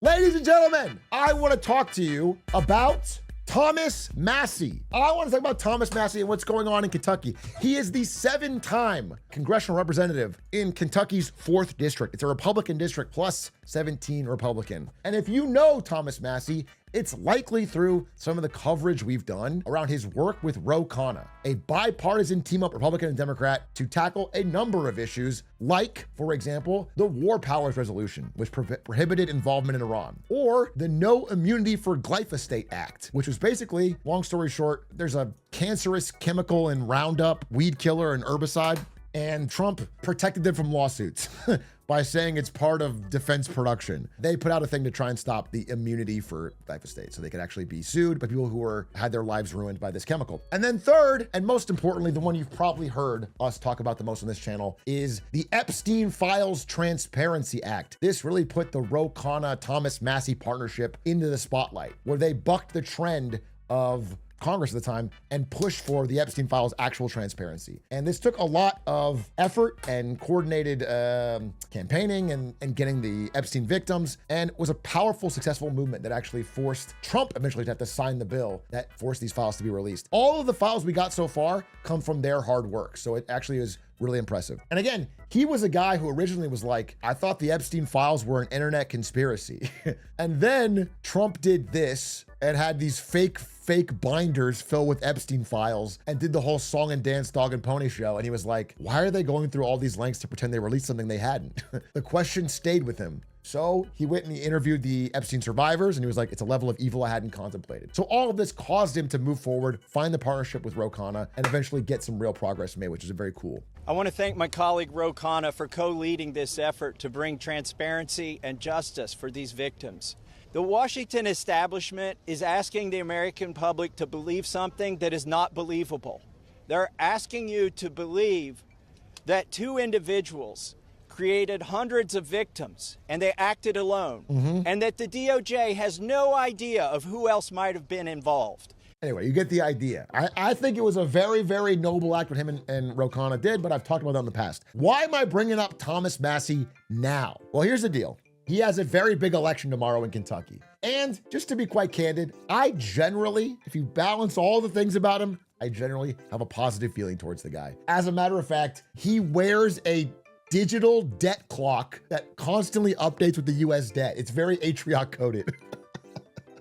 Ladies and gentlemen, I want to talk to you about Thomas Massie. I want to talk about Thomas Massie and what's going on in Kentucky. He is the 7-time congressional representative in Kentucky's 4th district. It's a Republican district plus 17 Republican. And if you know Thomas Massie, it's likely through some of the coverage we've done around his work with Ro Khanna, a bipartisan team-up Republican and Democrat to tackle a number of issues like, for example, the War Powers Resolution, which prohibited involvement in Iran, or the No Immunity for Glyphosate Act, which was basically, long story short, there's a cancerous chemical in Roundup, weed killer, and herbicide, and Trump protected them from lawsuits by saying it's part of defense production. They put out a thing to try and stop the immunity for glyphosate so they could actually be sued by people who had their lives ruined by this chemical. And then third, and most importantly, the one you've probably heard us talk about the most on this channel is the Epstein Files Transparency Act. This really put the Ro Khanna Thomas Massie partnership into the spotlight, where they bucked the trend of Congress at the time and pushed for the Epstein Files actual transparency. And this took a lot of effort and coordinated campaigning and getting the Epstein victims, and was a powerful, successful movement that actually forced Trump eventually to have to sign the bill that forced these files to be released. All of the files we got so far come from their hard work. So it actually is really impressive. And again, he was a guy who originally was like, I thought the Epstein files were an internet conspiracy. And then Trump did this and had these fake binders filled with Epstein files and did the whole song and dance dog and pony show. And he was like, why are they going through all these lengths to pretend they released something they hadn't? The question stayed with him. So he went and he interviewed the Epstein survivors, and he was like, it's a level of evil I hadn't contemplated. So all of this caused him to move forward, find the partnership with Ro Khanna, and eventually get some real progress made, which is very cool. I want to thank my colleague Ro Khanna for co-leading this effort to bring transparency and justice for these victims. The Washington establishment is asking the American public to believe something that is not believable. They're asking you to believe that 2 individuals created hundreds of victims and they acted alone, and that the DOJ has no idea of who else might have been involved. Anyway, you get the idea. I think it was a very, very noble act what him and Ro Khanna did, but I've talked about that in the past. Why am I bringing up Thomas Massie now? Well, here's the deal. He has a very big election tomorrow in Kentucky. And just to be quite candid, I generally, if you balance all the things about him, I generally have a positive feeling towards the guy. As a matter of fact, he wears a digital debt clock that constantly updates with the US debt. It's very Atrioc coded.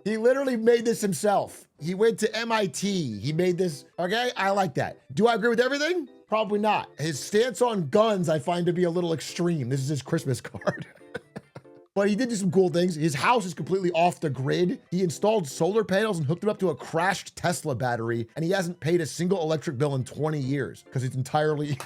He literally made this himself. He went to MIT. He made this, okay? I like that. Do I agree with everything? Probably not. His stance on guns, I find to be a little extreme. This is his Christmas card. But he did do some cool things. His house is completely off the grid. He installed solar panels and hooked them up to a crashed Tesla battery, and he hasn't paid a single electric bill in 20 years because it's entirely,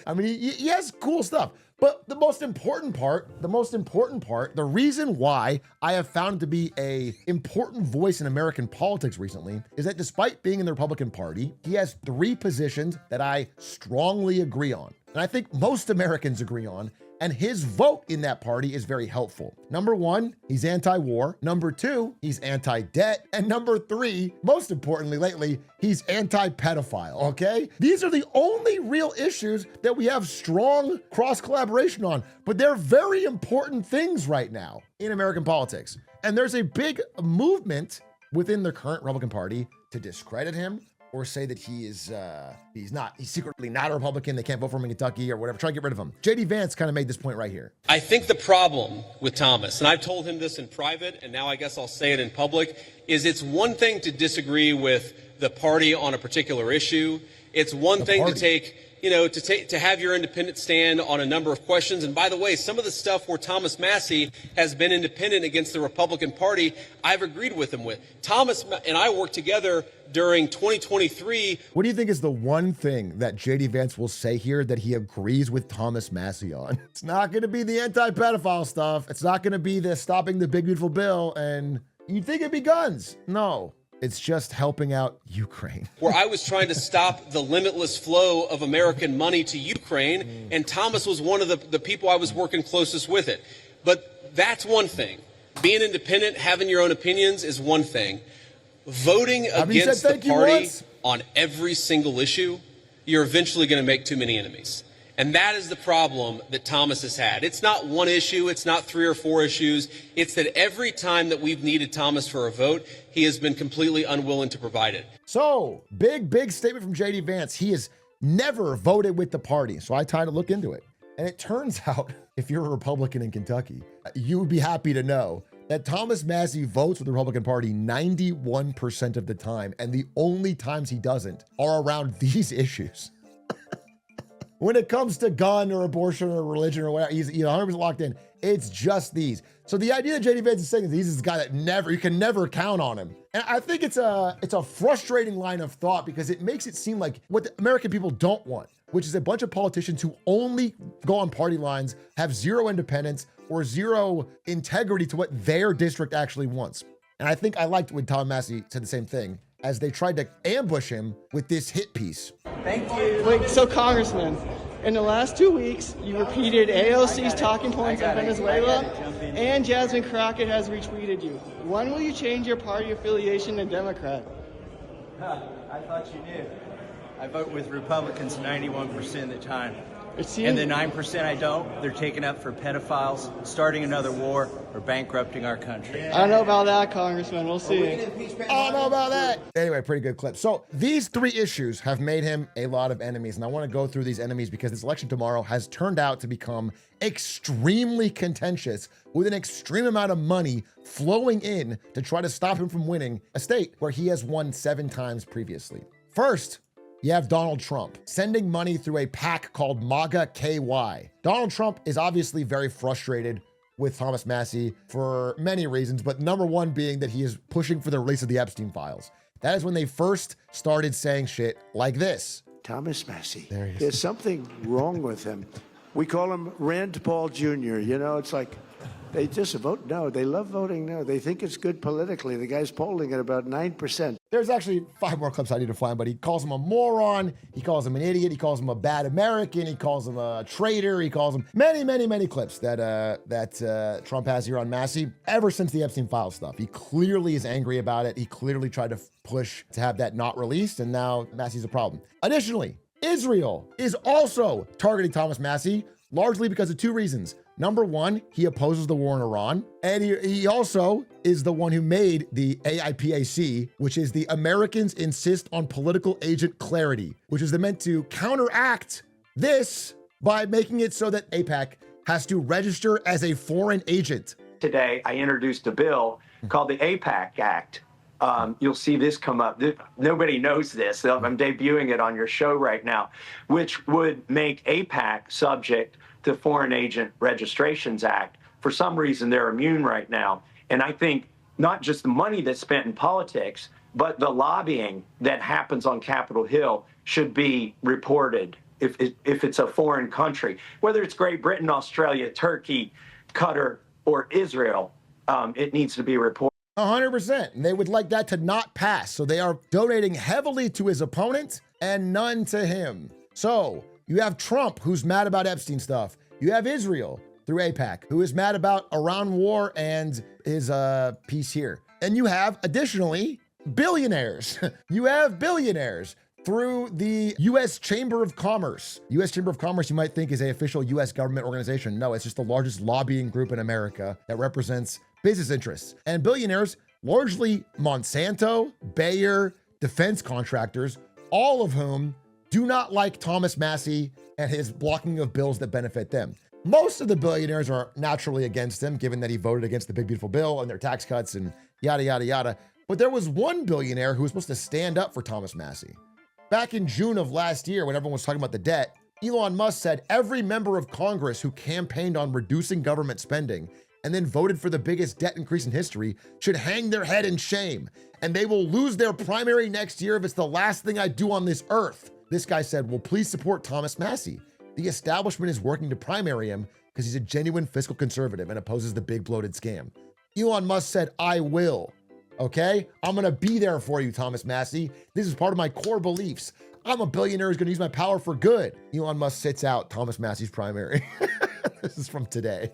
I mean, he has cool stuff. But the most important part, the reason why I have found him to be an important voice in American politics recently is that despite being in the Republican Party, he has 3 positions that I strongly agree on. And I think most Americans agree on. And his vote in that party is very helpful. Number 1, he's anti-war. Number 2, he's anti-debt. And number 3, most importantly lately, he's anti-pedophile, okay? These are the only real issues that we have strong cross-collaboration on, but they're very important things right now in American politics. And there's a big movement within the current Republican Party to discredit him, or say that he's secretly not a Republican, they can't vote for him in Kentucky or whatever, try to get rid of him. JD Vance kind of made this point right here. I think the problem with Thomas, and I've told him this in private, and now I guess I'll say it in public, is it's one thing to disagree with the party on a particular issue. It's one thing to take, to have your independent stand on a number of questions. And by the way, some of the stuff where Thomas Massie has been independent against the Republican Party, I've agreed with him with. Thomas and I worked together during 2023. What do you think is the one thing that JD Vance will say here that he agrees with Thomas Massie on? It's not going to be the anti-pedophile stuff. It's not going to be the stopping the big beautiful bill. And you'd think it'd be guns. No. It's just helping out Ukraine. Where I was trying to stop the limitless flow of American money to Ukraine, and Thomas was one of the people I was working closest with it. But that's one thing. Being independent, having your own opinions is one thing. Voting against the party on every single issue, you're eventually going to make too many enemies. And that is the problem that Thomas has had. It's not one issue. It's not 3 or 4 issues. It's that every time that we've needed Thomas for a vote, he has been completely unwilling to provide it. So big statement from JD Vance. He has never voted with the party. So I tried to look into it. And it turns out, if you're a Republican in Kentucky, you would be happy to know that Thomas Massie votes with the Republican Party 91% of the time. And the only times he doesn't are around these issues. When it comes to gun or abortion or religion or whatever, he's 100% locked in. It's just these. So the idea that JD Vance is saying that he's this guy that you can never count on him. And I think it's a frustrating line of thought because it makes it seem like what the American people don't want, which is a bunch of politicians who only go on party lines, have zero independence or zero integrity to what their district actually wants. And I think I liked when Tom Massie said the same thing as they tried to ambush him with this hit piece. Thank you. Wait, so Congressman, in the last 2 weeks, you repeated AOC's talking points on Venezuela, and Jasmine Crockett has retweeted you. When will you change your party affiliation to Democrat? I thought you knew. I vote with Republicans 91% of the time. It seems- And the 9% I don't, they're taking up for pedophiles, starting another war, or bankrupting our country. I don't know about that, Congressman. We'll see. I don't know about that. Anyway, pretty good clip. So these 3 issues have made him a lot of enemies. And I want to go through these enemies because this election tomorrow has turned out to become extremely contentious with an extreme amount of money flowing in to try to stop him from winning a state where he has won 7 times previously. First, you have Donald Trump sending money through a PAC called MAGA KY. Donald Trump is obviously very frustrated with Thomas Massie for many reasons, but number one being that he is pushing for the release of the Epstein files. That is when they first started saying shit like this. Thomas Massie. There he is. There's something wrong with him. We call him Rand Paul Jr. You know, it's like they just vote no. They love voting no. They think it's good politically. The guy's polling at about 9%. There's actually 5 more clips I need to find, but he calls him a moron. He calls him an idiot. He calls him a bad American. He calls him a traitor. He calls him many clips that Trump has here on Massie ever since the Epstein files stuff. He clearly is angry about it. He clearly tried to push to have that not released, and now Massie's a problem. Additionally, Israel is also targeting Thomas Massie largely because of 2 reasons. Number one, he opposes the war in Iran. And he also is the one who made the AIPAC, which is the Americans Insist on Political Agent Clarity, which is meant to counteract this by making it so that AIPAC has to register as a foreign agent. Today, I introduced a bill called the AIPAC Act. You'll see this come up. Nobody knows this. I'm debuting it on your show right now, which would make AIPAC subject to Foreign Agent Registrations Act. For some reason, they're immune right now. And I think not just the money that's spent in politics, but the lobbying that happens on Capitol Hill should be reported if it's a foreign country, whether it's Great Britain, Australia, Turkey, Qatar, or Israel, it needs to be reported. 100%. And they would like that to not pass. So they are donating heavily to his opponent and none to him. So you have Trump, who's mad about Epstein stuff. You have Israel through AIPAC, who is mad about Iran war and his piece here. And you have, additionally, billionaires. You have billionaires through the U.S. Chamber of Commerce. U.S. Chamber of Commerce, you might think, is an official U.S. government organization. No, it's just the largest lobbying group in America that represents business interests. And billionaires, largely Monsanto, Bayer, defense contractors, all of whom do not like Thomas Massie and his blocking of bills that benefit them. Most of the billionaires are naturally against him, given that he voted against the Big Beautiful Bill and their tax cuts and yada, yada, yada. But there was one billionaire who was supposed to stand up for Thomas Massie. Back in June of last year, when everyone was talking about the debt, Elon Musk said every member of Congress who campaigned on reducing government spending and then voted for the biggest debt increase in history should hang their head in shame, and they will lose their primary next year if it's the last thing I do on this earth. This guy said, well, please support Thomas Massie. The establishment is working to primary him because he's a genuine fiscal conservative and opposes the big bloated scam. Elon Musk said, I will. Okay? I'm going to be there for you, Thomas Massie. This is part of my core beliefs. I'm a billionaire who's going to use my power for good. Elon Musk sits out Thomas Massie's primary. This is from today.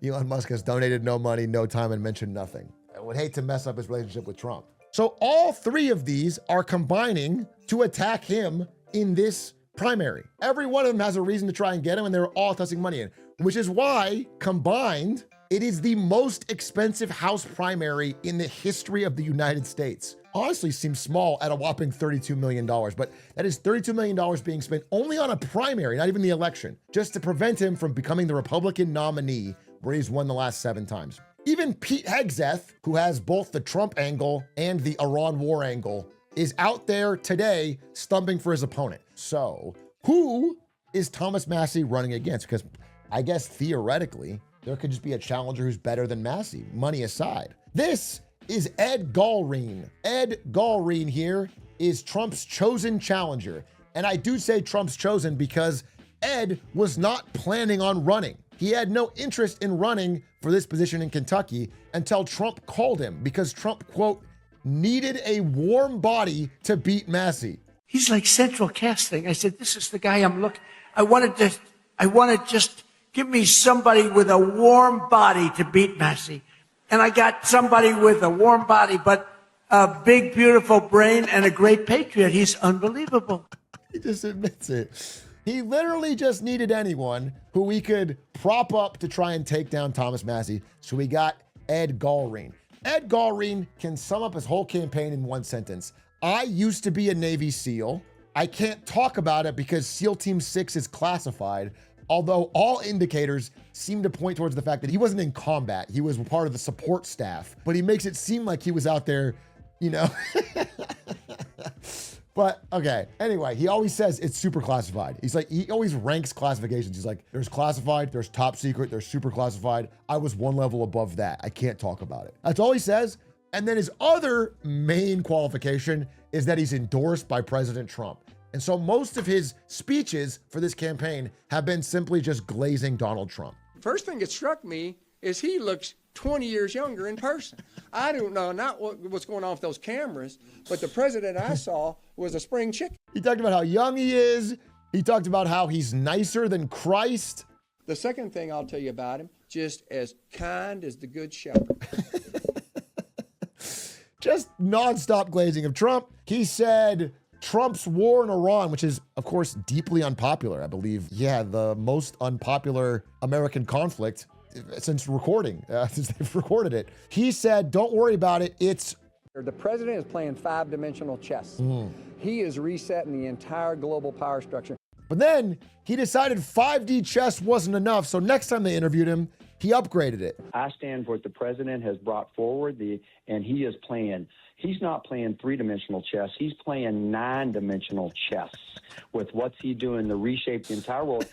Elon Musk has donated no money, no time, and mentioned nothing. I would hate to mess up his relationship with Trump. So all 3 of these are combining to attack him in this primary. Every one of them has a reason to try and get him, and they're all tossing money in, which is why, combined, it is the most expensive House primary in the history of the United States. Honestly, seems small at a whopping $32 million, but that is $32 million being spent only on a primary, not even the election, just to prevent him from becoming the Republican nominee where he's won the last 7 times. Even Pete Hegseth, who has both the Trump angle and the Iran war angle, is out there today stumping for his opponent. So who is Thomas Massie running against? Because I guess theoretically, there could just be a challenger who's better than Massie, money aside. This is Ed Gallreen. Ed Gallreen here is Trump's chosen challenger. And I do say Trump's chosen because Ed was not planning on running. He had no interest in running for this position in Kentucky until Trump called him because Trump, quote, needed a warm body to beat Massie. He's like central casting. I said, this is the guy I'm looking. I want to just give me somebody with a warm body to beat Massie. And I got somebody with a warm body, but a big, beautiful brain and a great patriot. He's unbelievable. He just admits it. He literally just needed anyone who we could prop up to try and take down Thomas Massie. So we got Ed Gallreen. Ed Gallreen can sum up his whole campaign in one sentence. I used to be a Navy SEAL. I can't talk about it because SEAL Team 6 is classified, although all indicators seem to point towards the fact that he wasn't in combat. He was part of the support staff, but he makes it seem like he was out there, you know. But okay, anyway, he always says it's super classified. He's like, he always ranks classifications. He's like, there's classified, there's top secret, there's super classified. I was one level above that. I can't talk about it. That's all he says. And then his other main qualification is that he's endorsed by President Trump. And so most of his speeches for this campaign have been simply just glazing Donald Trump. First thing that struck me is he looks 20 years younger in person. I don't know not what's going on with those cameras, but the president I saw was a spring chicken. He talked about how young he is. He talked about how he's nicer than Christ. The second thing I'll tell you about him, just as kind as the good shepherd. Just nonstop glazing of Trump. He said Trump's war in Iran, which is, of course, deeply unpopular. I believe, the most unpopular American conflict since they've recorded it. He said, don't worry about it. The president is playing 5-dimensional chess. He is resetting the entire global power structure. But then he decided 5D chess wasn't enough. So next time they interviewed him, he upgraded it. I stand for what the president has brought forward, and he is playing. He's not playing 3-dimensional chess. He's playing 9-dimensional chess with what's he doing to reshape the entire world.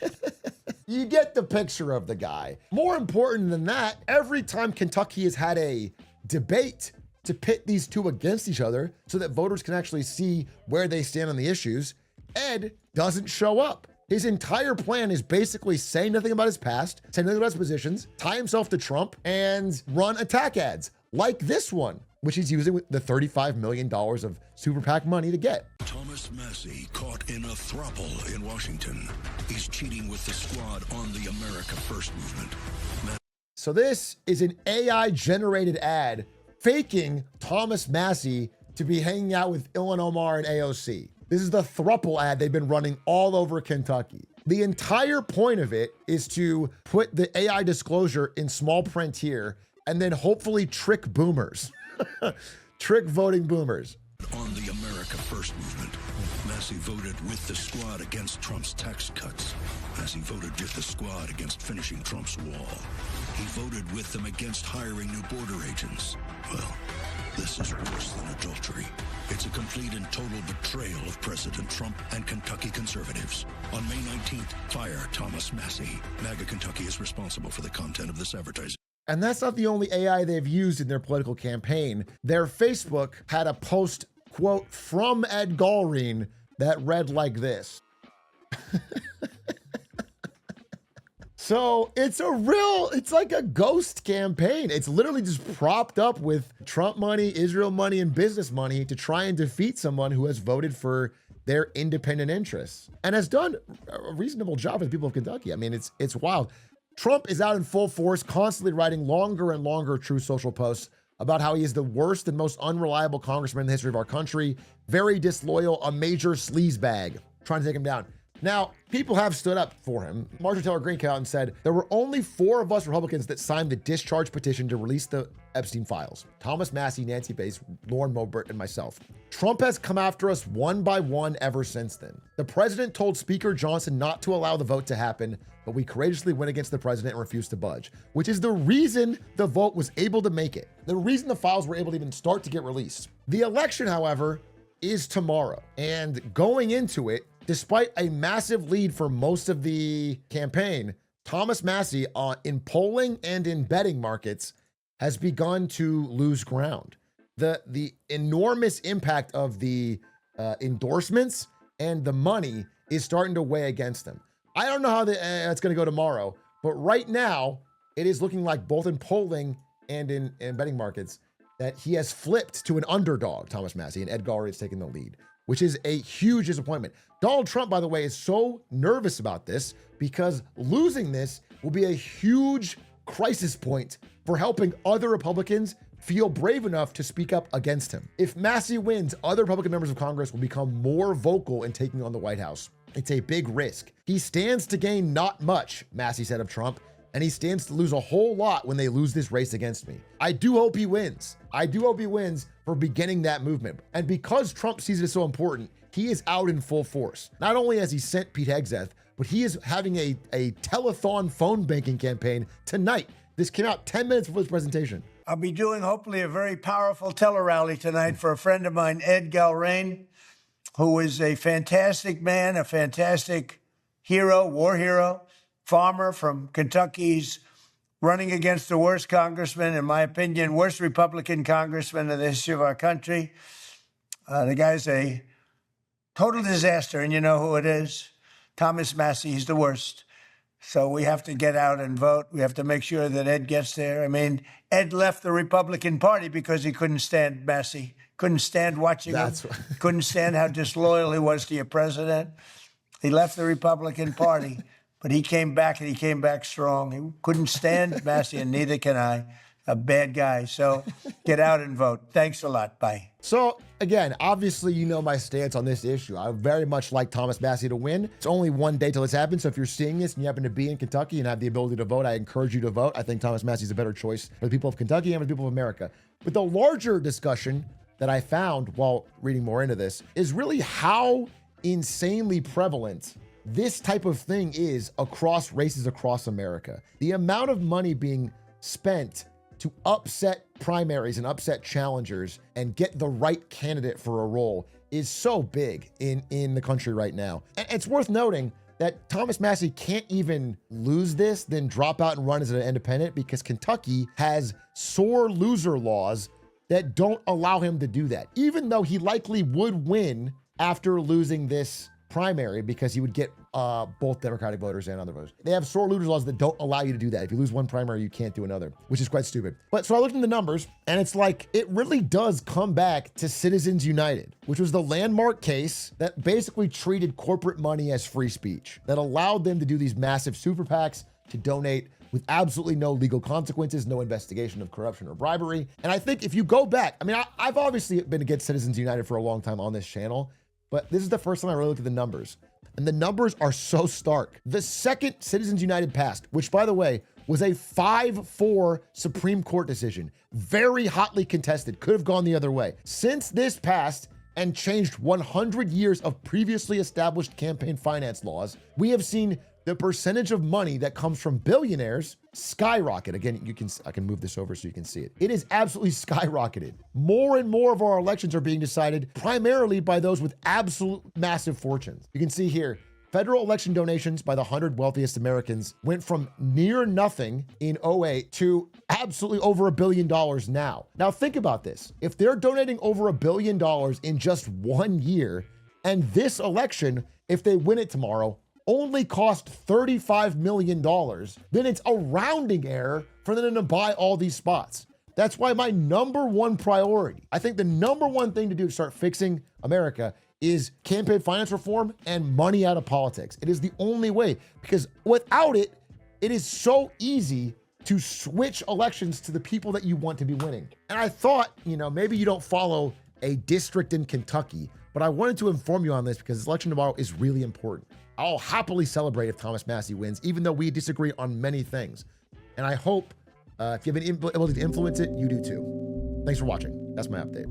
You get the picture of the guy. More important than that, every time Kentucky has had a debate to pit these two against each other so that voters can actually see where they stand on the issues, Ed doesn't show up. His entire plan is basically say nothing about his past, say nothing about his positions, tie himself to Trump, and run attack ads like this one, which he's using with the $35 million of super PAC money to get. Thomas Massie caught in a throuple in Washington. He's cheating with the squad on the America First movement. So this is an AI-generated ad faking Thomas Massie to be hanging out with Ilhan Omar and AOC. This is the throuple ad they've been running all over Kentucky. The entire point of it is to put the AI disclosure in small print here and then hopefully trick boomers. Trick voting boomers. On the America First movement, Massie voted with the squad against Trump's tax cuts. Massie voted with the squad against finishing Trump's wall. He voted with them against hiring new border agents. Well, this is worse than adultery. It's a complete and total betrayal of President Trump and Kentucky conservatives. On May 19th, fire Thomas Massie. MAGA Kentucky is responsible for the content of this advertising. And that's not the only AI they've used in their political campaign. Their Facebook had a post, quote, from Ed Gallreen that read like this. So it's like a ghost campaign. It's literally just propped up with Trump money, Israel money, and business money to try and defeat someone who has voted for their independent interests and has done a reasonable job for the people of Kentucky. I mean, it's wild. Trump is out in full force, constantly writing longer and longer Truth Social posts about how he is the worst and most unreliable congressman in the history of our country, very disloyal, a major sleazebag, trying to take him down. Now, people have stood up for him. Marjorie Taylor Greene came out and said, there were only 4 of us Republicans that signed the discharge petition to release the Epstein files. Thomas Massie, Nancy Bates, Lauren Boebert, and myself. Trump has come after us one by one ever since then. The president told Speaker Johnson not to allow the vote to happen, but we courageously went against the president and refused to budge, which is the reason the vote was able to make it. The reason the files were able to even start to get released. The election, however, is tomorrow. And going into it, despite a massive lead for most of the campaign, Thomas Massie in polling and in betting markets has begun to lose ground. The enormous impact of the endorsements and the money is starting to weigh against him. I don't know how that's going to go tomorrow, but right now it is looking like both in polling and in betting markets that he has flipped to an underdog, Thomas Massie, and Ed Gallery is taking the lead, which is a huge disappointment. Donald Trump, by the way, is so nervous about this because losing this will be a huge crisis point for helping other Republicans feel brave enough to speak up against him. If Massie wins, other Republican members of Congress will become more vocal in taking on the White House. It's a big risk. He stands to gain not much, Massie said of Trump, and he stands to lose a whole lot when they lose this race against me. I do hope he wins. I do hope he wins for beginning that movement. And because Trump sees it as so important, he is out in full force. Not only has he sent Pete Hegseth, but he is having a telethon phone banking campaign tonight. This came out 10 minutes before his presentation. I'll be doing, hopefully, a very powerful tele-rally tonight for a friend of mine, Ed Galrain, who is a fantastic man, a fantastic hero, war hero, farmer from Kentucky. He's running against the worst congressman, in my opinion, worst Republican congressman in the history of our country. The guy's a total disaster, and you know who it is. Thomas Massie. He's the worst. So we have to get out and vote. We have to make sure that Ed gets there. I mean, Ed left the Republican Party because he couldn't stand Massie, couldn't stand watching him, couldn't stand how disloyal he was to your president. He left the Republican Party, but he came back, and he came back strong. He couldn't stand Massie, and neither can I. A bad guy. So get out and vote. Thanks a lot. Bye. So again, obviously, you know my stance on this issue. I very much like Thomas Massie to win. It's only one day till this happens. So if you're seeing this and you happen to be in Kentucky and have the ability to vote, I encourage you to vote. I think Thomas Massie is a better choice for the people of Kentucky and for the people of America. But the larger discussion that I found while reading more into this is really how insanely prevalent this type of thing is across races across America. The amount of money being spent to upset primaries and upset challengers and get the right candidate for a role is so big in the country right now. And it's worth noting that Thomas Massie can't even lose this, then drop out and run as an independent because Kentucky has sore loser laws that don't allow him to do that, even though he likely would win after losing this primary because he would get both Democratic voters and other voters. They have sore loser laws that don't allow you to do that. If you lose one primary, you can't do another, which is quite stupid. But so I looked in the numbers, and it's like, it really does come back to Citizens United, which was the landmark case that basically treated corporate money as free speech, that allowed them to do these massive super PACs to donate with absolutely no legal consequences, no investigation of corruption or bribery. And I think if you go back, I mean, I've obviously been against Citizens United for a long time on this channel, but this is the first time I really looked at the numbers. And the numbers are so stark. The second Citizens United passed, which by the way, was a 5-4 Supreme Court decision, very hotly contested, could have gone the other way. Since this passed and changed 100 years of previously established campaign finance laws, we have seen the percentage of money that comes from billionaires skyrocket. Again, I can move this over so you can see it. It is absolutely skyrocketed. More and more of our elections are being decided primarily by those with absolute massive fortunes. You can see here, federal election donations by the 100 wealthiest Americans went from near nothing in 2008 to absolutely over $1 billion now. Now think about this. If they're donating over $1 billion in just 1 year, and this election, if they win it tomorrow, only cost $35 million, then it's a rounding error for them to buy all these spots. That's why my number one priority, I think the number one thing to do to start fixing America is campaign finance reform and money out of politics. It is the only way, because without it, it is so easy to switch elections to the people that you want to be winning. And I thought, maybe you don't follow a district in Kentucky, but I wanted to inform you on this because this election tomorrow is really important. I'll happily celebrate if Thomas Massie wins, even though we disagree on many things. And I hope if you have any ability to influence it, you do too. Thanks for watching. That's my update.